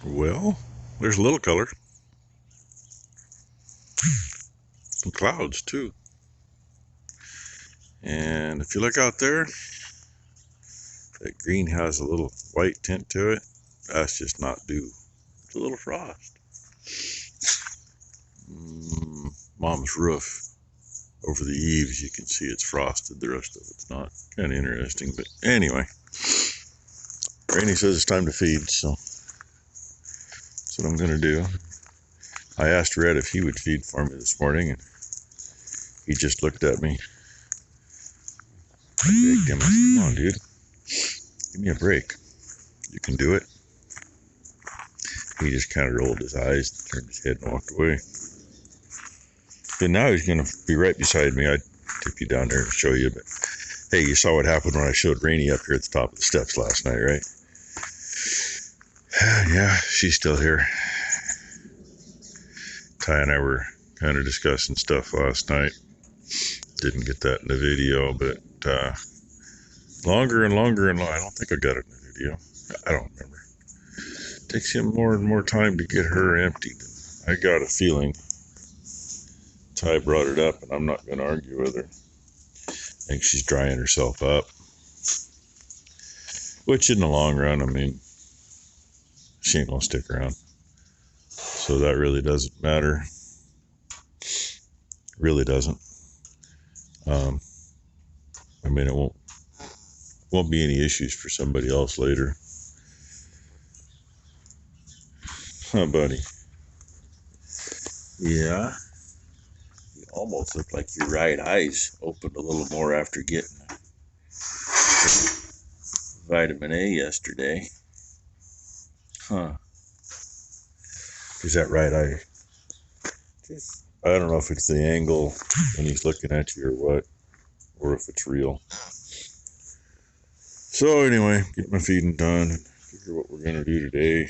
Well, there's a little color. Some clouds, too. And if you look out there, that green has a little white tint to it. That's just not dew. It's a little frost. Mom's roof over the eaves, you can see it's frosted. The rest of it's not. Kind of interesting, but anyway. Rainey says it's time to feed, so that's what I'm going to do. I asked Red if he would feed for me this morning, and he just looked at me. I begged him. I said, come on, dude. Give me a break. You can do it. He just kind of rolled his eyes, turned his head, and walked away. But now he's going to be right beside me. I'd take you down there and show you. But hey, you saw what happened when I showed Rainey up here at the top of the steps last night, right? Yeah, she's still here. Ty and I were kind of discussing stuff last night. Didn't get that in the video, but longer and longer and longer. I don't think I got it in the video. I don't remember. It takes him more and more time to get her emptied. I got a feeling Ty brought it up, and I'm not going to argue with her. I think she's drying herself up. Which in the long run, I mean, she ain't going to stick around. So that really doesn't matter. Really doesn't. I mean, it won't be any issues for somebody else later. Huh, buddy? Yeah. You almost look like your right eye's opened a little more after getting vitamin A yesterday. Huh. Is that right eye? I don't know if it's the angle when he's looking at you or what, or if it's real. So anyway, get my feeding done and figure what we're gonna do today.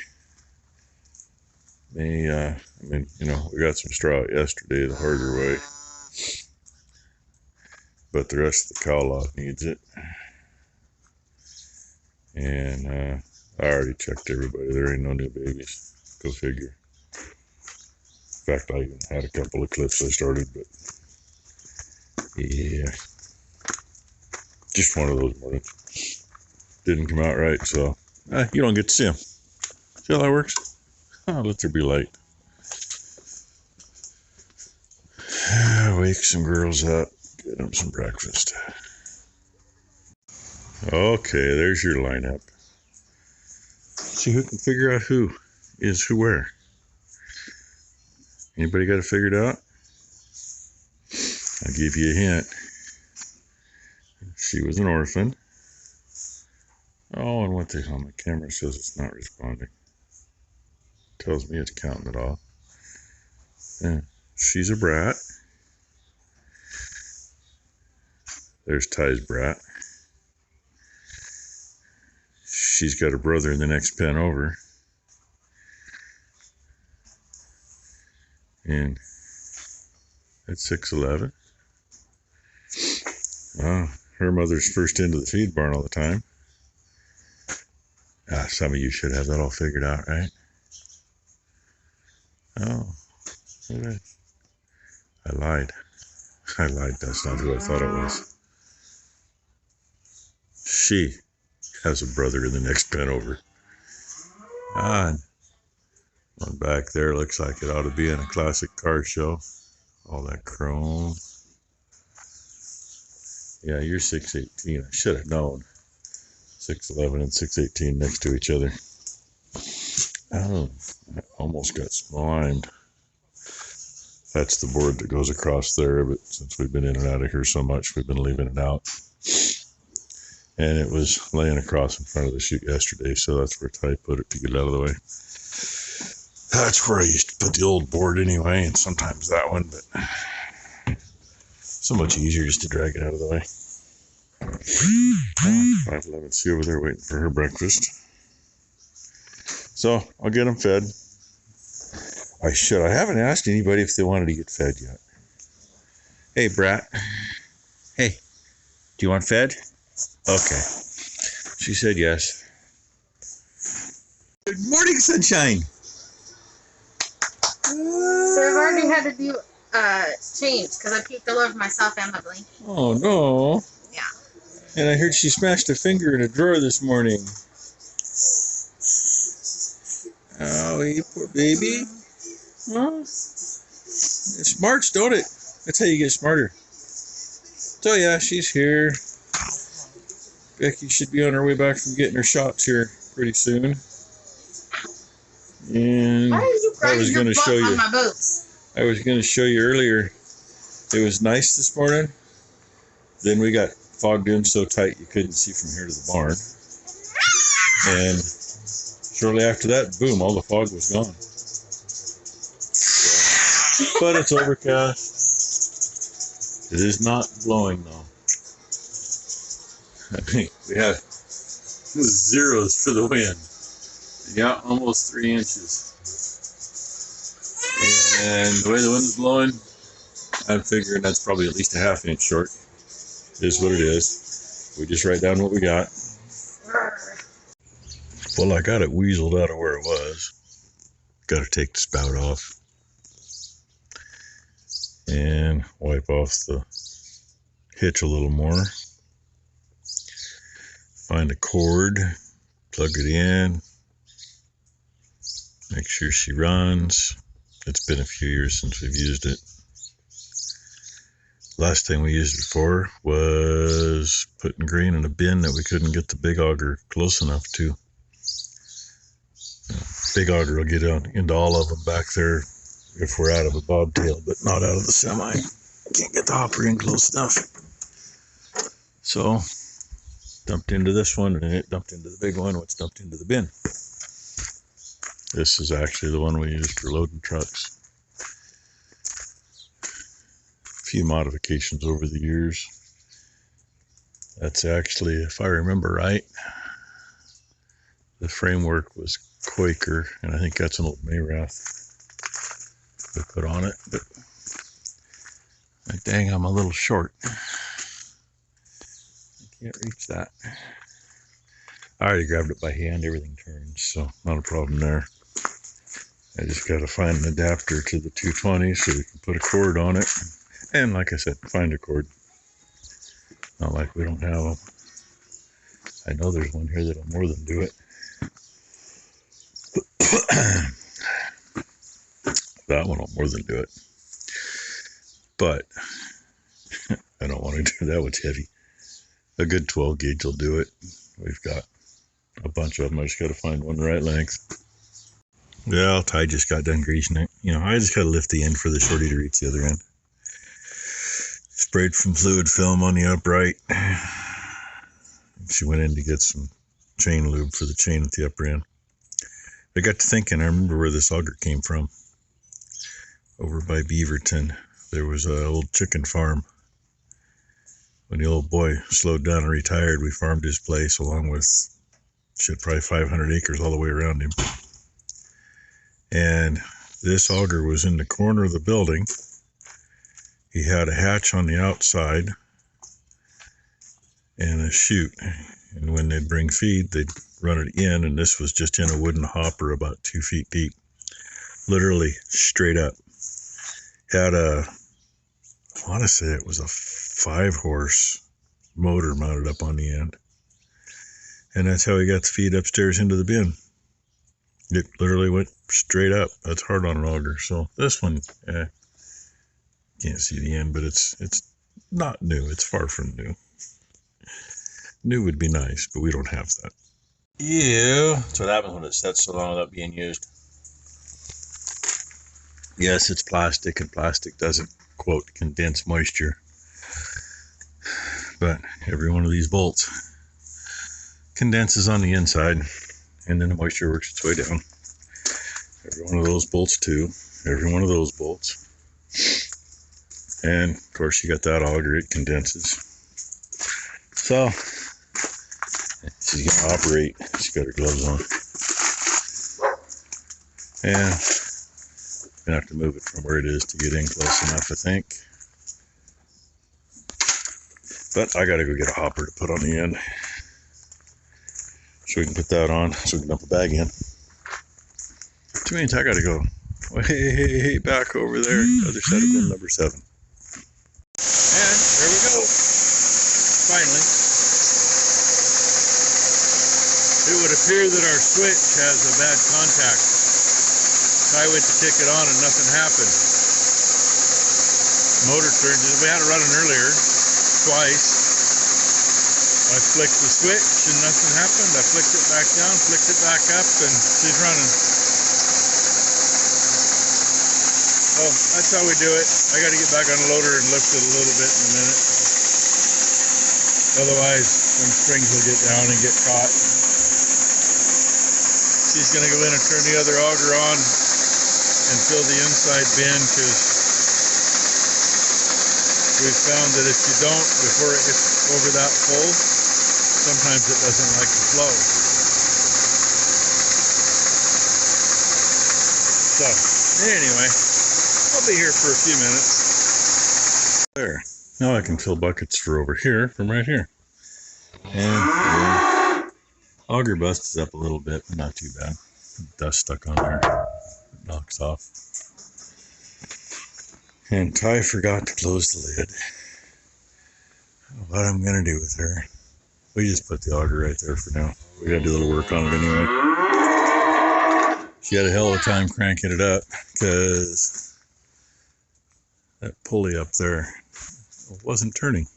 I mean, you know, we got some straw out yesterday the harder way, but the rest of the cow lot needs it. And I already checked everybody. There ain't no new babies. Go figure. In fact, I even had a couple of clips I started, but yeah, just one of those mornings. Didn't come out right, so you don't get to see them. See how that works? Let there be light. Wake some girls up, get them some breakfast. Okay, there's your lineup. See who can figure out who is who where. Anybody got it figured out? I'll give you a hint. She was an orphan. Oh, and what the hell? My camera says it's not responding. Tells me it's counting it off. Yeah. She's a brat. There's Ty's brat. She's got a brother in the next pen over. And that's 6'11". Her mother's first into the feed barn all the time. Some of you should have that all figured out, right? Oh, okay. I lied. That's not who I thought it was. She has a brother in the next pen over. One back there looks like it ought to be in a classic car show. All that chrome. Yeah, you're 6'18". I should have known. 6'11" and 6'18" next to each other. Oh, I almost got slimed. That's the board that goes across there, but since we've been in and out of here so much, we've been leaving it out. And it was laying across in front of the chute yesterday, so that's where Ty put it to get it out of the way. That's where I used to put the old board anyway, and sometimes that one, but so much easier just to drag it out of the way. 511C over there waiting for her breakfast. So I'll get them fed. I haven't asked anybody if they wanted to get fed yet. Hey, brat. Hey, do you want fed? Okay. She said yes. Good morning, sunshine. So I've already had to do change because I puked all over myself and my blanket. Oh no. Yeah. And I heard she smashed a finger in a drawer this morning. Oh, you poor baby. Huh? It smarts, don't it? That's how you get smarter. So yeah, she's here. Becky should be on her way back from getting her shots here pretty soon. And Why are you I was going to show you. on my boots? I was going to show you earlier. It was nice this morning. Then we got fogged in so tight you couldn't see from here to the barn. And shortly after that, boom, all the fog was gone. But it's overcast. It is not blowing though. We have zeros for the wind. Yeah, almost 3 inches. And the way the wind is blowing, I'm figuring that's probably at least a ½ inch short. Is what it is. We just write down what we got. Well, I got it weaseled out of where it was. Got to take the spout off and wipe off the hitch a little more. Find a cord, plug it in, make sure she runs. It's been a few years since we've used it. Last thing we used it for was putting grain in a bin that we couldn't get the big auger close enough to. Big auger will get into all of them back there if we're out of a bobtail, but not out of the semi. Can't get the hopper in close enough. So, dumped into this one, and it dumped into the big one, which dumped into the bin. This is actually the one we used for loading trucks. Few modifications over the years. That's actually, if I remember right, the framework was Quaker, and I think that's an old Mayrath we put on it, but dang, I'm a little short. I can't reach that. I already grabbed it by hand, everything turns, so not a problem there. I just got to find an adapter to the 220 so we can put a cord on it. And like I said, find a cord. Not like we don't have them. I know there's one here that'll more than do it. That one will more than do it. But I don't want to do that. One's heavy. A good 12 gauge will do it. We've got a bunch of them. I just got to find one the right length. Well, Ty just got done greasing it. You know, I just got to lift the end for the shorty to reach the other end. Sprayed some fluid film on the upright. She went in to get some chain lube for the chain at the upper end. I got to thinking, I remember where this auger came from. Over by Beaverton, there was an old chicken farm. When the old boy slowed down and retired, we farmed his place along with, probably 500 acres all the way around him. And this auger was in the corner of the building. He had a hatch on the outside and a chute. And when they'd bring feed, they'd run it in, and this was just in a wooden hopper about 2 feet deep. Literally straight up. Had I want to say it was a 5-horse motor mounted up on the end. And that's how he got the feed upstairs into the bin. It literally went straight up. That's hard on an auger. So this one, can't see the end, but it's not new. It's far from new. New would be nice, but we don't have that. Yeah, that's what happens when it sets so long without being used. Yes, it's plastic, and plastic doesn't, quote, condense moisture. But every one of these bolts condenses on the inside, and then the moisture works its way down. Every one of those bolts too. Every one of those bolts. And of course you got that auger, it condenses. So she's gonna operate. She's got her gloves on. And gonna have to move it from where it is to get in close enough, I think. But I gotta go get a hopper to put on the end, so we can put that on, so we can dump the bag in. which means I gotta go way back over there, other side of bin number 7. And there we go. Finally. It would appear that our switch has a bad contact. I went to kick it on and nothing happened. Motor turned. We had it running earlier, twice. I flicked the switch and nothing happened. I flicked it back down, flicked it back up, and she's running. So that's how we do it. I got to get back on the loader and lift it a little bit in a minute. Otherwise, some springs will get down and get caught. She's going to go in and turn the other auger on and fill the inside bin, because we've found that if you don't, before it gets over that full, sometimes it doesn't like to flow. So, anyway, I'll be here for a few minutes. There. Now I can fill buckets for over here from right here. And the auger busted up a little bit, but not too bad. Dust stuck on there. It knocks off. And Ty forgot to close the lid. What I'm going to do with her. We just put the auger right there for now. We got to do a little work on it anyway. She had a hell of a time cranking it up, because that pulley up there wasn't turning.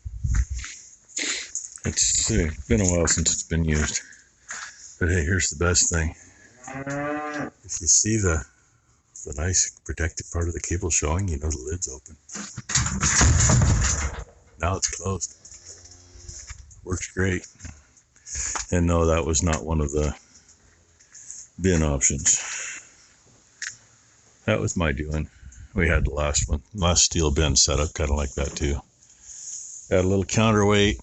It's been a while since it's been used. But hey, here's the best thing. If you see the nice protected part of the cable showing, you know the lid's open. Now it's closed. Works great. And no, that was not one of the bin options. That was my doing. We had the last steel bin set up kind of like that too. Got a little counterweight.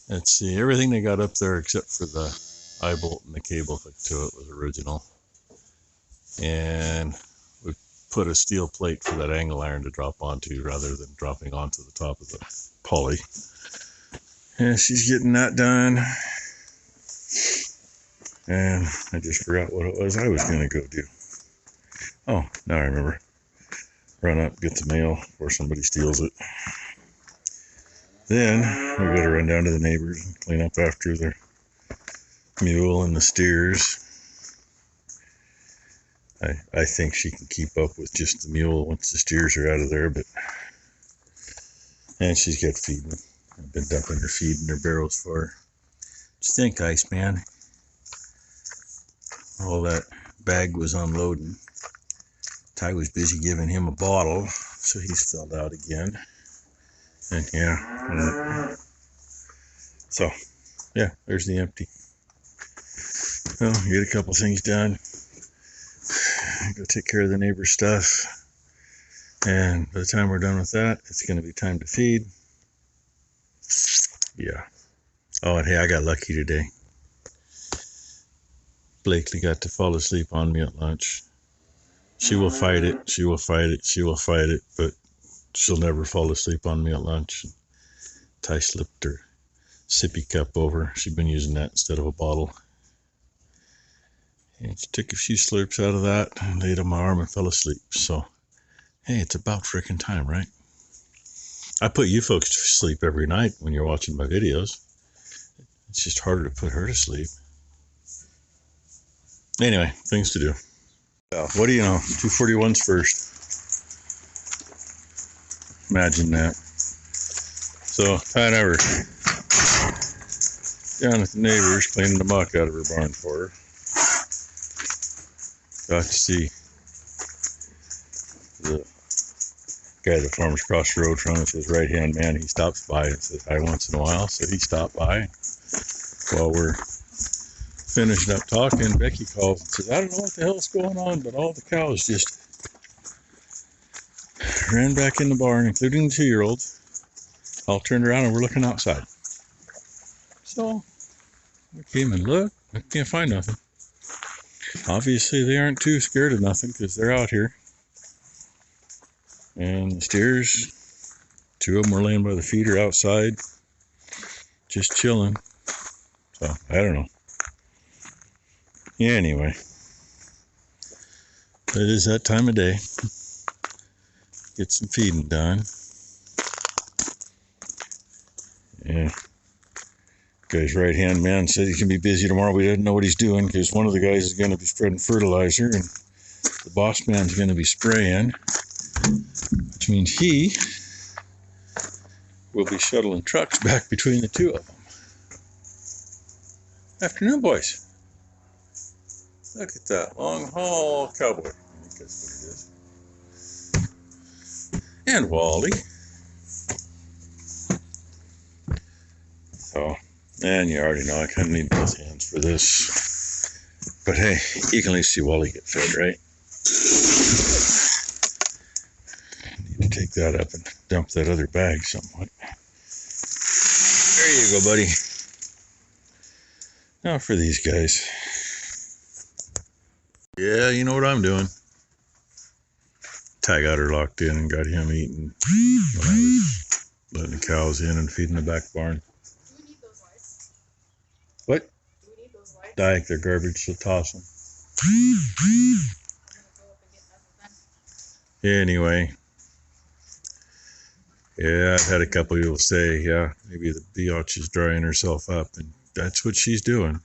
Let's see, everything they got up there except for the eye bolt and the cable hooked to it was original. And we put a steel plate for that angle iron to drop onto rather than dropping onto the top of the pulley. And she's getting that done. And I just forgot what it was I was going to go do. Oh, now I remember. Run up, get the mail before somebody steals it. Then we got to run down to the neighbors and clean up after their mule and the steers. I think she can keep up with just the mule once the steers are out of there, and she's got feeding. I've been dumping her feed in her barrels for her. What you think, Iceman? All that bag was unloading. Ty was busy giving him a bottle, so he's filled out again. And yeah. So, yeah, there's the empty. Well, get a couple things done. Go take care of the neighbor's stuff. And by the time we're done with that, it's going to be time to feed. Yeah. Oh, and hey, I got lucky today. Blakely got to fall asleep on me at lunch. She will fight it. She will fight it. She will fight it. But she'll never fall asleep on me at lunch. Ty slipped her sippy cup over. She'd been using that instead of a bottle. And she took a few slurps out of that and laid on my arm and fell asleep. So, hey, it's about frickin' time, right? I put you folks to sleep every night when you're watching my videos. It's just harder to put her to sleep. Anyway, things to do. What do you know? 241's first. Imagine that. So, Ty and I were down at the neighbors cleaning the muck out of her barn for her. Got to see the guy that farms across the road from us, his right-hand man. He stops by and says hi once in a while. So he stopped by. While we're finishing up talking, Becky calls and says, I don't know what the hell's going on, but all the cows just ran back in the barn, including the 2-year-old. All turned around and we're looking outside. So we came and looked. I can't find nothing. Obviously, they aren't too scared of nothing because they're out here. And the steers, 2 of them were laying by the feeder outside, just chilling. So, I don't know. Yeah, anyway, It is that time of day. Get some feeding done. Yeah. Guy's right-hand man said he can be busy tomorrow. We didn't know what he's doing because one of the guys is going to be spreading fertilizer and the boss man's going to be spraying, which means he will be shuttling trucks back between the two of them. Afternoon, boys. Look at that long haul cowboy. I think that's what it is. And Wally. So, and you already know I kind of need both hands for this. But hey, you can at least see Wally get fed, right? Need to take that up and dump that other bag somewhat. There you go, buddy. Now for these guys. Yeah, you know what I'm doing. Tag got her locked in and got him eating when I was letting the cows in and feeding the back barn. Do we need those lights? What? Do we need those lights? Dyke, they're garbage, so toss them. Anyway. Yeah, I've had a couple people say, yeah, maybe the biatch is drying herself up, and that's what she's doing.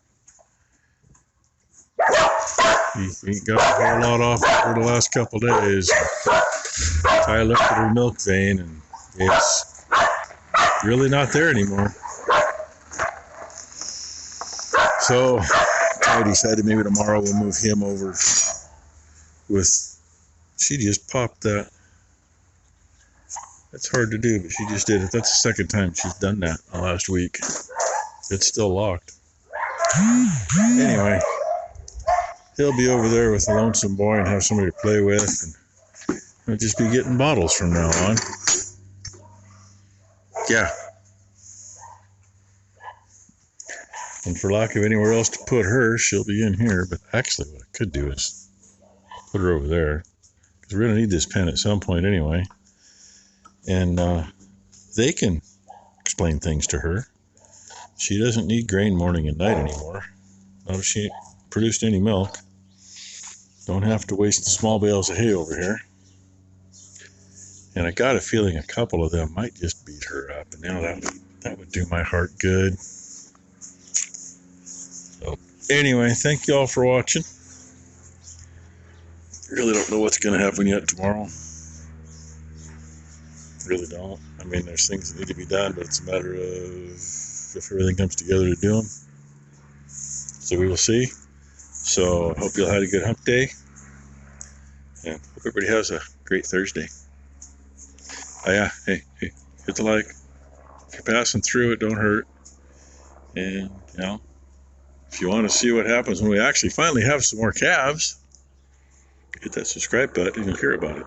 He got a whole lot off for the last couple days. I looked at her milk vein, and it's really not there anymore. So I decided maybe tomorrow we'll move him over with, she just popped that. That's hard to do, but she just did it. That's the second time she's done that in the last week. It's still locked. Anyway, he'll be over there with the lonesome boy and have somebody to play with, and he'll just be getting bottles from now on. Yeah. And for lack of anywhere else to put her, she'll be in here. But actually, what I could do is put her over there, because we're going to need this pen at some point anyway. And they can explain things to her. She doesn't need grain morning and night anymore. Not if she ain't produced any milk. Don't have to waste the small bales of hay over here. And I got a feeling a couple of them might just beat her up. And now that would do my heart good. So anyway, thank you all for watching. Really don't know what's going to happen yet tomorrow. Really don't. I mean, there's things that need to be done, but it's a matter of if everything comes together to do them. So we will see. So I hope you all had a good hump day, and hope everybody has a great Thursday. Oh yeah, hey, hit the like. If you're passing through, it don't hurt. And you know, if you want to see what happens when we actually finally have some more calves, hit that subscribe button and you'll hear about it.